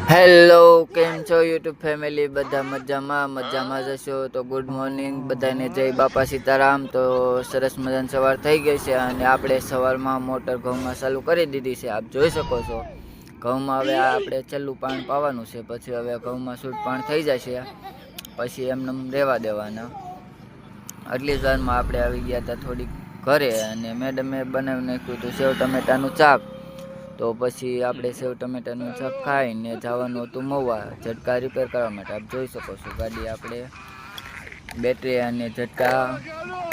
Hello, કેમ છો YouTube family? બધા મજામાં જશો તો ગુડ મોર્નિંગ બધાને, જય બાપા સીતારામ। તો સરસ મજાની સવાર થઈ ગઈ છે અને આપણે સવારમાં મોટર ઘઉંમાં ચાલુ કરી દીધી છે। આપ જોઈ શકો છો ઘઉંમાં હવે આપણે છેલ્લું પાણી પાવાનું છે, પછી હવે ઘઉંમાં છૂટ પાણી થઈ જશે, પછી એમને રહેવા દેવાના। આટલી જ વારમાં આપણે આવી ગયા હતા થોડીક ઘરે અને મેડમે બનાવી નાખ્યું હતું સેવ ટમેટાનું શાક। તો પછી આપણે સેવ ટમેટાનું શાક ખાઈને જવાનું હતું મહુવા ઝટકા રિપેર કરવા માટે। આપ જોઈ શકો છો ગાડી આપણે બેટરી અને ઝટકા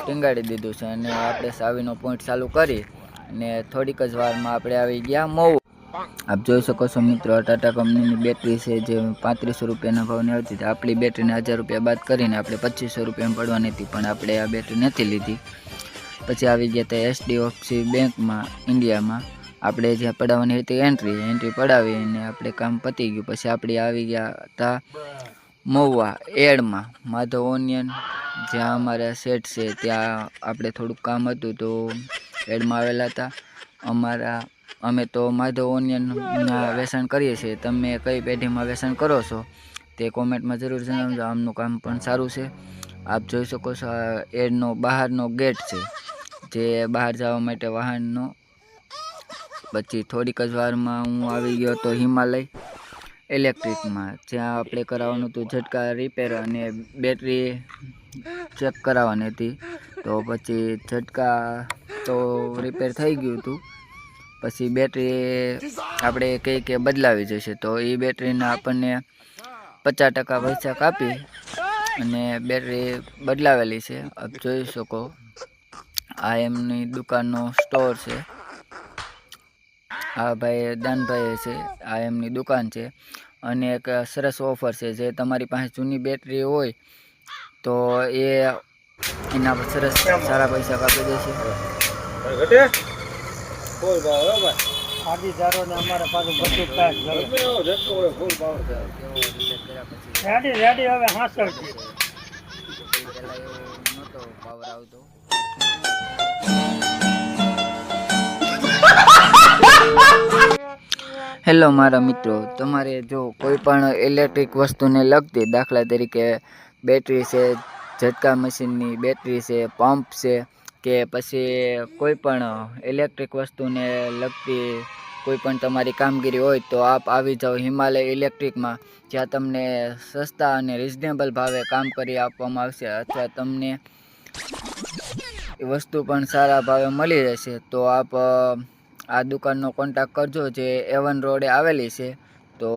ટીંગાડી દીધું છે અને આપણે ચાવીનો પોઈન્ટ ચાલુ કરી અને થોડીક જ વારમાં આપણે આવી ગયા મહુવા। આપ જોઈ શકો છો મિત્રો, ટાટા કંપનીની બેટરી છે જે 3500 રૂપિયાના ભાવની આવતી હતી। આપણી બેટરીને 1000 રૂપિયા બાદ કરીને આપણે 2500 રૂપિયામાં પડવાની હતી, પણ આપણે આ બેટરી નથી લીધી। પછી આવી ગયા હતા HDFC બેંકમાં ઇન્ડિયામાં, આપણે જ્યાં પડાવવાની હતી એન્ટ્રી પડાવીને આપણે કામ પતી ગયું। પછી આપણે આવી ગયા હતા મહુવા એડમાં માધવ ઓનિયન, જ્યાં અમારા સેટ છે ત્યાં આપણે થોડુંક કામ હતું તો એડમાં આવેલા હતા। અમે તો માધવ ઓનિયનના વેચાણ કરીએ છીએ। તમે કઈ પેઢીમાં વેચાણ કરો છો તે કોમેન્ટમાં જરૂર જણાવજો। આમનું કામ પણ સારું છે। આપ જોઈ શકો છો એડનો બહારનો ગેટ છે, જે બહાર જવા માટે વાહનનો। પછી થોડીક જ વારમાં હું આવી ગયો હતો હિમાલય ઇલેક્ટ્રિકમાં, જ્યાં આપણે કરાવવાનું હતું ઝટકા રિપેર અને બેટરી ચેક કરાવવાની હતી। તો પછી ઝટકા તો રિપેર થઈ ગયું હતું, પછી બેટરી આપણે કંઈ કે બદલાવી જશે, તો એ બેટરીના આપણને 50% પૈસા કાપી અને બેટરી બદલાવેલી છે। આપ જોઈ શકો આ એમની દુકાનનો સ્ટોર છે। આ ભાઈ દાનભાઈ છે, આ એમની દુકાન છે અને એક સરસ ઓફર છે, જે તમારી પાસે જૂની બેટરી હોય તો એના પર સરસ સારા પૈસા કાપી દેશે। પાવર આવતો હેલો મારા મિત્રો, તમારે જો કોઈ પણ ઇલેક્ટ્રિક વસ્તુને લગતી, દાખલા તરીકે બેટરી છે, ઝટકા મશીનની બેટરી છે, પંપ છે, કે પછી કોઈ પણ ઇલેક્ટ્રિક વસ્તુને લગતી કોઈ પણ તમારી કામગીરી હોય તો આપ આવી જાઓ હિમાલય ઇલેક્ટ્રિકમાં, જ્યાં તમને સસ્તા અને રિઝનેબલ ભાવે કામ કરી આપવામાં આવશે, અથવા તમને એ વસ્તુ પણ સારા ભાવે મળી રહેશે। તો આપ આ દુકાનનો કોન્ટેક્ટ કરજો, જે A1 રોડે આવેલી છે।